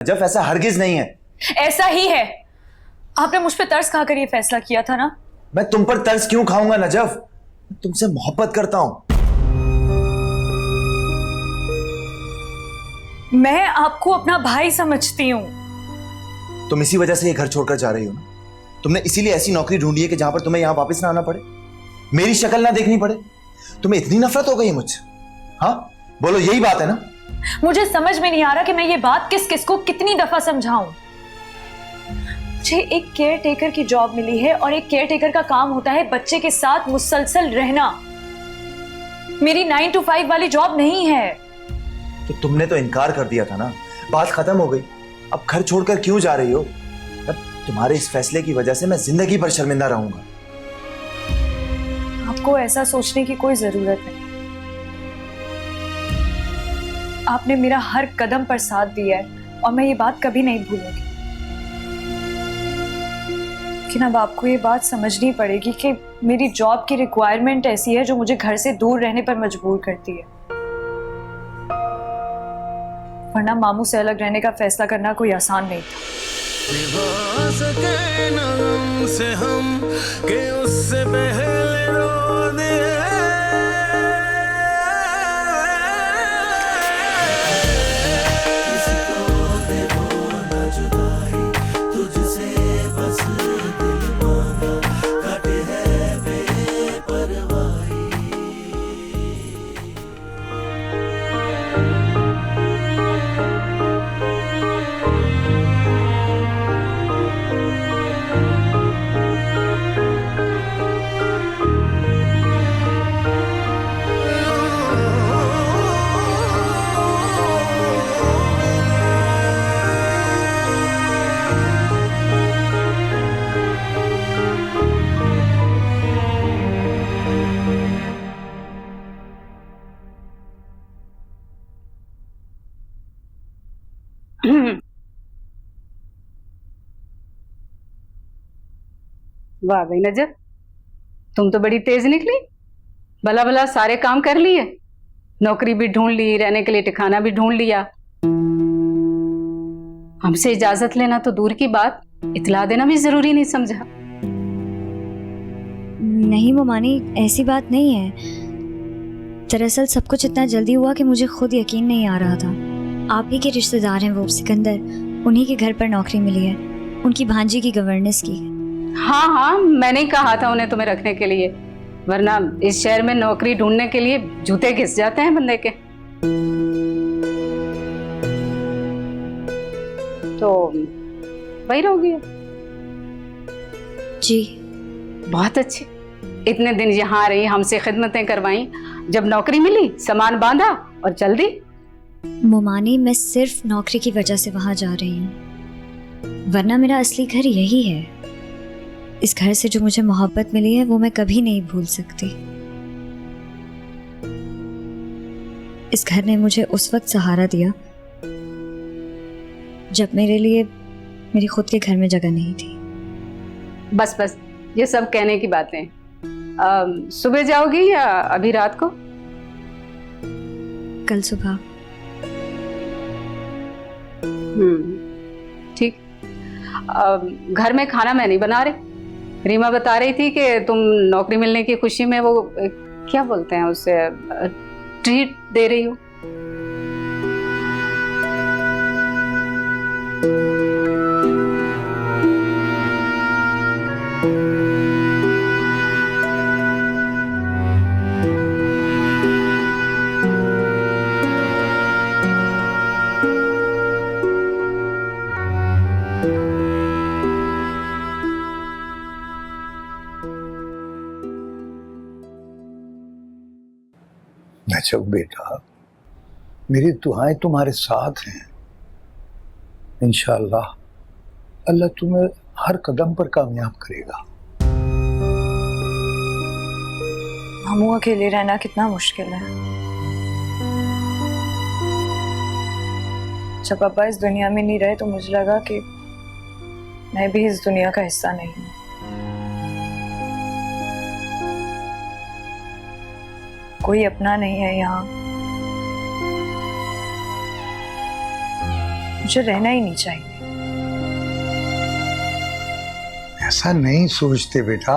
Najaf, ऐसा हरगिज नहीं है। ऐसा ही है। आपने मुझ पे तरस खाकर ये फैसला किया था ना। मैं तुम पर तरस क्यों खाऊंगा नजफ? मैं तुमसे मोहब्बत करता हूं। मैं आपको अपना भाई समझती हूँ। तुम इसी वजह से ये घर छोड़कर जा रही हो ना? तुमने इसीलिए ऐसी नौकरी ढूंढी है कि जहां पर तुम्हें यहां वापस ना आना पड़े, मेरी शक्ल ना देखनी पड़े। तुम्हें इतनी नफरत हो गई है मुझसे? हाँ बोलो, यही बात है ना? मुझे समझ में नहीं आ रहा कि मैं ये बात किस किस को कितनी दफा समझाऊं। मुझे एक केयर टेकर की जॉब मिली है और एक केयर टेकर का काम होता है बच्चे के साथ मुसलसल रहना। मेरी 9 to 5 वाली जॉब नहीं है। तो तुमने तो इनकार कर दिया था ना, बात खत्म हो गई। अब घर छोड़कर क्यों जा रही हो? अब तुम्हारे इस फैसले की वजह से मैं जिंदगी भर शर्मिंदा रहूंगा। आपको ऐसा सोचने की कोई जरूरत नहीं। आपने मेरा हर कदम पर साथ दिया है और मैं ये बात कभी नहीं भूलूंगी। लेकिन अब आपको ये बात समझनी पड़ेगी कि मेरी जॉब की रिक्वायरमेंट ऐसी है जो मुझे घर से दूर रहने पर मजबूर करती है। वरना मामू से अलग रहने का फैसला करना कोई आसान नहीं था। निभा सके ना गम से हम कि उससे पहले रो दे। वाह भाई नजर, तुम तो बड़ी तेज निकली। भला भला सारे काम कर लिए, नौकरी भी ढूंढ ली, रहने के लिए ठिकाना भी ढूंढ लिया। हमसे इजाजत लेना तो दूर की बात, इतला देना भी जरूरी नहीं समझा। नहीं मोमानी, ऐसी बात नहीं है। दरअसल सब कुछ इतना जल्दी हुआ कि मुझे खुद यकीन नहीं आ रहा था। आप ही के रिश्तेदार हैं वो सिकंदर, उन्हीं के घर पर नौकरी मिली है, उनकी भांजी की गवर्नेंस की। हाँ हाँ, मैंने ही कहा था उन्हें तुम्हें रखने के लिए, वरना इस शहर में नौकरी ढूंढने के लिए जूते घिस जाते हैं बंदे के। तो वही रहोगी जी। बहुत अच्छे, इतने दिन यहाँ रही, हमसे खिदमतें करवाई, जब नौकरी मिली सामान बांधा और चल दी। मोमानी, मैं सिर्फ नौकरी की वजह से वहां जा रही हूँ, वरना मेरा असली घर यही है। इस घर से जो मुझे मोहब्बत मिली है वो मैं कभी नहीं भूल सकती। इस घर ने मुझे उस वक्त सहारा दिया जब मेरे लिए मेरी खुद के घर में जगह नहीं थी। बस बस, ये सब कहने की बातें। सुबह जाओगी या अभी रात को? कल सुबह। ठीक। घर में खाना मैं नहीं बना रही। रीमा बता रही थी कि तुम नौकरी मिलने की खुशी में वो क्या बोलते हैं उसे, ट्रीट दे रही हो। नजफ बेटा, मेरी दुआएं तुम्हारे साथ हैं। इंशाअल्लाह अल्लाह तुम्हें हर कदम पर कामयाब करेगा। मामू, अकेले रहना कितना मुश्किल है। जब पापा इस दुनिया में नहीं रहे तो मुझे लगा कि मैं भी इस दुनिया का हिस्सा नहीं हूँ। कोई अपना नहीं है यहाँ। मुझे रहना ही नहीं चाहिए। ऐसा नहीं सोचते बेटा।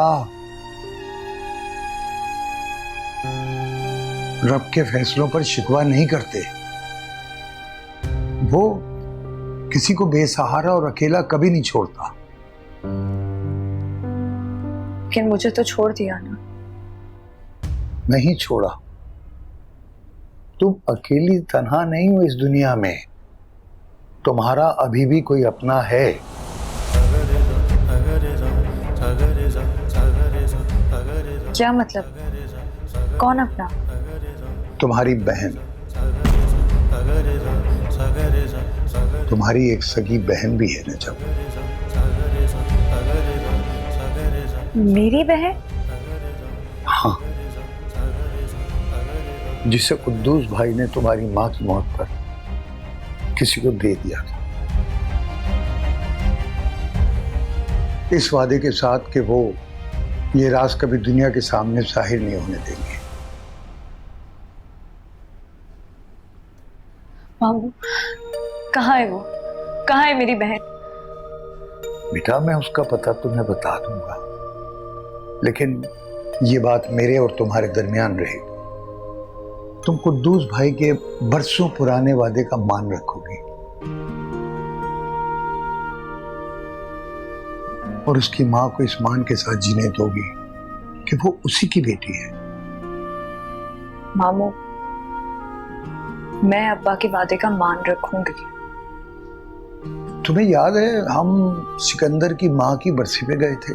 रब के फैसलों पर शिकवा नहीं करते। वो किसी को बेसहारा और अकेला कभी नहीं छोड़ता। लेकिन मुझे तो छोड़ दिया ना। नहीं छोड़ा। तुम अकेली तन्हा नहीं हो इस दुनिया में। तुम्हारा अभी भी कोई अपना है। क्या मतलब? कौन अपना? तुम्हारी बहन। तुम्हारी एक सगी बहन भी है नजब। मेरी बहन? हाँ, जिसे कुद्दूस भाई ने तुम्हारी माँ की मौत पर किसी को दे दिया था, इस वादे के साथ कि वो ये राज कभी दुनिया के सामने जाहिर नहीं होने देंगे। मामू, कहाँ है वो? कहाँ है मेरी बहन? बेटा, मैं उसका पता तुम्हें बता दूंगा, लेकिन ये बात मेरे और तुम्हारे दरमियान रहेगी। तुम कुद्दूस भाई के बरसों पुराने वादे का मान रखोगी और उसकी मां को इस मान के साथ जीने दोगी कि वो उसी की बेटी है। मामू, मैं अब्बा के वादे का मान रखूंगी। तुम्हें याद है हम सिकंदर की मां की बरसी पे गए थे?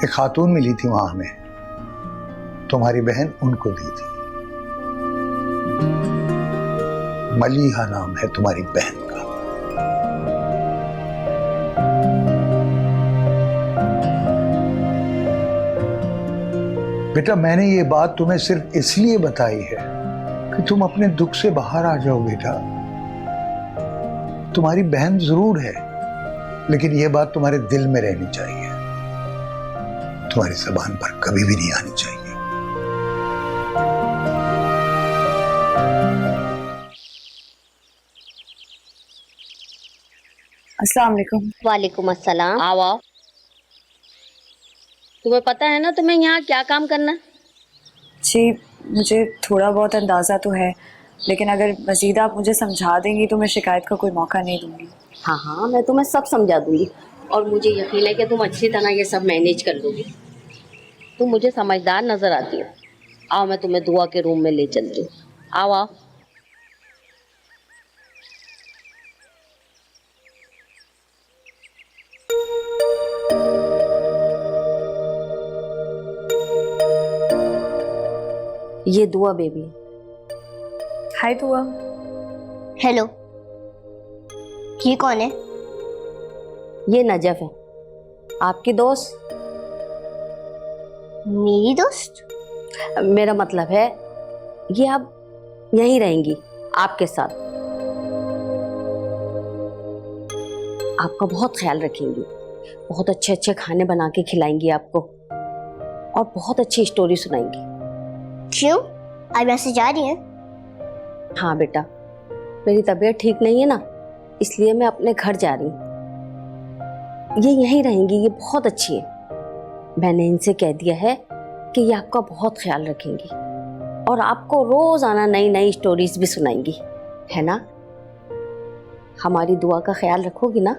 एक खातून मिली थी वहां हमें, तुम्हारी बहन उनको दी थी। मलीहा नाम है तुम्हारी बहन का। बेटा, मैंने ये बात तुम्हें सिर्फ इसलिए बताई है कि तुम अपने दुख से बाहर आ जाओ। बेटा, तुम्हारी बहन जरूर है, लेकिन यह बात तुम्हारे दिल में रहनी चाहिए, तुम्हारी जुबान पर कभी भी नहीं आनी चाहिए। अस्सलाम वालेकुम। वालेकुम अस्सलाम। आओ आओ। तुम्हें पता है ना तुम्हें यहाँ क्या काम करना है? जी, मुझे थोड़ा बहुत अंदाज़ा तो है, लेकिन अगर मज़ीद आप मुझे समझा देंगी तो मैं शिकायत का कोई मौका नहीं दूंगी। हाँ हाँ, मैं तुम्हें सब समझा दूंगी और मुझे यकीन है कि तुम अच्छी तरह ये सब मैनेज कर लोगी। तुम मुझे समझदार नजर आती हो। आओ, मैं तुम्हें दुआ के रूम में ले चलती हूँ। आओ आओ। ये दुआ बेबी। हाय दुआ। हेलो, ये कौन है? ये नजफ है, आपकी दोस्त। मेरी दोस्त? मेरा मतलब है ये अब यहीं रहेंगी आपके साथ, आपका बहुत ख्याल रखेंगी, बहुत अच्छे अच्छे खाने बना के खिलाएंगी आपको और बहुत अच्छी स्टोरी सुनाएंगी। क्यों, आप यहाँ से जा रही हैं? हाँ बेटा, मेरी तबीयत ठीक नहीं है ना, इसलिए मैं अपने घर जा रही हूँ। ये यहीं रहेंगी, ये बहुत अच्छी है। मैंने इनसे कह दिया है कि ये आपका बहुत ख्याल रखेंगी और आपको रोजाना नई नई स्टोरीज भी सुनाएंगी, है ना? हमारी दुआ का ख्याल रखोगी ना?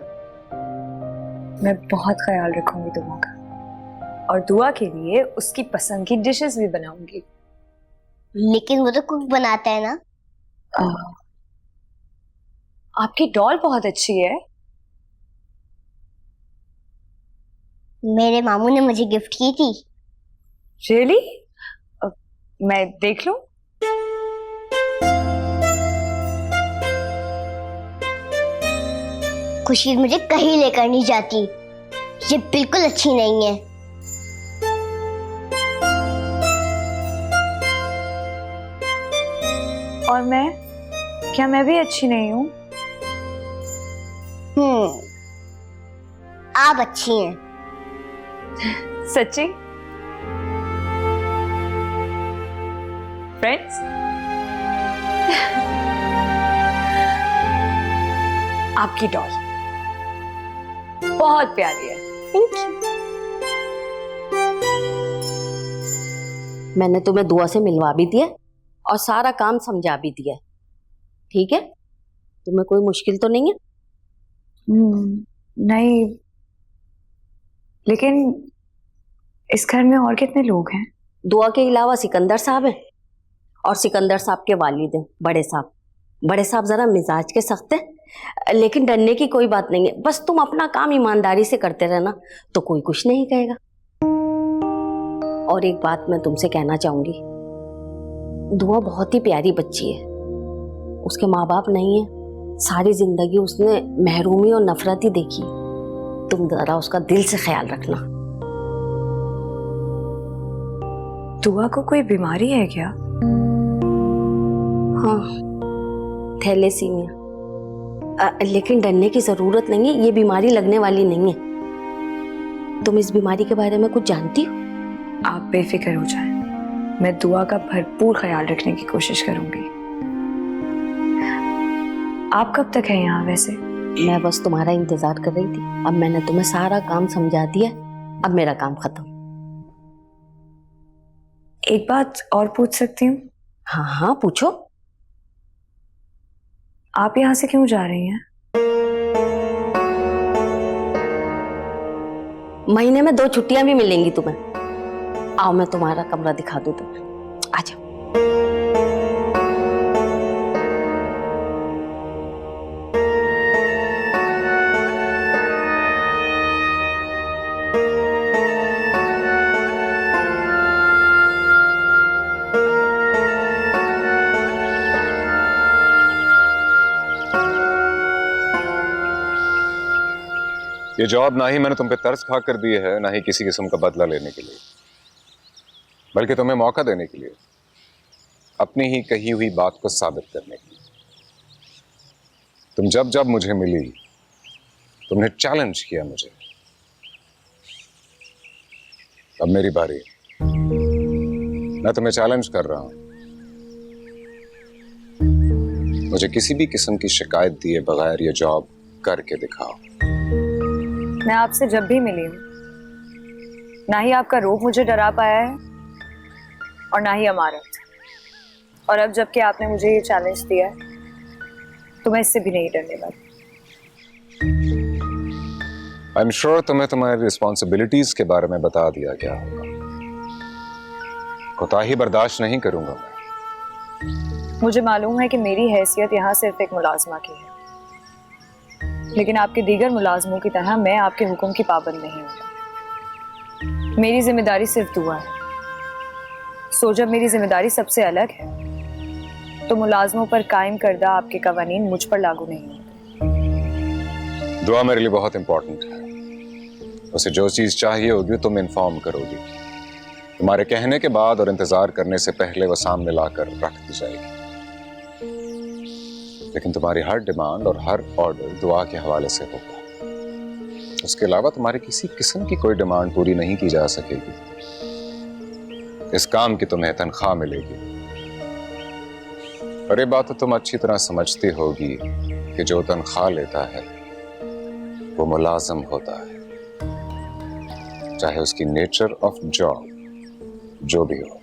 मैं बहुत ख्याल रखूंगी दुआ का, और दुआ के लिए उसकी पसंद की डिशेस भी बनाऊंगी। लेकिन वो तो कुक बनाता है ना। आपकी डॉल बहुत अच्छी है। मेरे मामू ने मुझे गिफ्ट की थी। रियली? मैं देख लूं? खुशी मुझे कहीं लेकर नहीं जाती, ये बिल्कुल अच्छी नहीं है। और मैं, क्या मैं भी अच्छी नहीं हूँ? आप अच्छी हैं। सच्ची? फ्रेंड्स? आपकी डॉल बहुत प्यारी है। Thank you. मैंने तुम्हें दुआ से मिलवा भी दिया और सारा काम समझा भी दिया। ठीक है, तुम्हें कोई मुश्किल तो नहीं है? नहीं, लेकिन इस घर में और कितने लोग हैं? दुआ के अलावा सिकंदर साहब हैं और सिकंदर साहब के वालिद हैं बड़े साहब। बड़े साहब जरा मिजाज के सख्त हैं, लेकिन डरने की कोई बात नहीं है। बस तुम अपना काम ईमानदारी से करते रहना तो कोई कुछ नहीं कहेगा। और एक बात मैं तुमसे कहना चाहूंगी, दुआ बहुत ही प्यारी बच्ची है। उसके माँ बाप नहीं है, सारी जिंदगी उसने महरूमी और नफरत ही देखी। तुम जरा उसका दिल से ख्याल रखना। दुआ को कोई बीमारी है क्या? हाँ, थैलेसीमिया। लेकिन डरने की जरूरत नहीं है, ये बीमारी लगने वाली नहीं है। तुम इस बीमारी के बारे में कुछ जानती हो? आप बेफिक्र हो जाएं, मैं दुआ का भरपूर ख्याल रखने की कोशिश करूंगी। आप कब तक हैं यहाँ वैसे? मैं बस तुम्हारा इंतजार कर रही थी। अब मैंने तुम्हें सारा काम समझा दिया, अब मेरा काम खत्म। एक बात और पूछ सकती हूँ? हाँ हाँ, पूछो। आप यहाँ से क्यों जा रही हैं? महीने में 2 छुट्टियां भी मिलेंगी तुम्हें। आओ, मैं तुम्हारा कमरा दिखा दूं तुम्हें। आ जाओ। ये जॉब ना ही मैंने तुम पे तरस खा कर दी है, ना ही किसी किस्म का बदला लेने के लिए, बल्कि तुम्हें मौका देने के लिए, अपनी ही कही हुई बात को साबित करने के लिए। तुम जब जब मुझे मिली, तुमने चैलेंज किया मुझे। अब मेरी बारी, मैं तुम्हें चैलेंज कर रहा हूं। मुझे किसी भी किस्म की शिकायत दिए बगैर ये जॉब करके दिखाओ। मैं आपसे जब भी मिली हूँ, ना ही आपका रूप मुझे डरा पाया है और ना ही अमारत। और अब जबकि आपने मुझे ये चैलेंज दिया है, तो मैं इससे भी नहीं डरने वाली। आई एम श्योर तुम्हें तुम्हारी रिस्पॉन्सिबिलिटीज के बारे में बता दिया गया होगा। कोताही बर्दाश्त नहीं करूंगा मैं। मुझे मालूम है कि मेरी हैसियत यहाँ सिर्फ एक मुलाजमा की है, लेकिन आपके दीगर मुलाजमों की तरह मैं आपके हुक्म की पाबंद नहीं हूँ। मेरी जिम्मेदारी सिर्फ दुआ है। सो जब मेरी जिम्मेदारी सबसे अलग है, तो मुलाजमों पर कायम करदा आपके कवानीन मुझ पर लागू नहीं होते। दुआ मेरे लिए बहुत इंपॉर्टेंट है। उसे जो चीज चाहिए होगी तुम इन्फॉर्म करोगी। तुम्हारे कहने के बाद और इंतजार करने से पहले वो सामने लाकर रख दी जाएगी। लेकिन तुम्हारी हर डिमांड और हर ऑर्डर दुआ के हवाले से होगा। उसके अलावा तुम्हारी किसी किस्म की कोई डिमांड पूरी नहीं की जा सकेगी। इस काम की तुम्हें तनख्वाह मिलेगी। और ये बात तो तुम अच्छी तरह समझती होगी कि जो तनख्वाह लेता है वो मुलाजम होता है, चाहे उसकी नेचर ऑफ जॉब जो भी हो।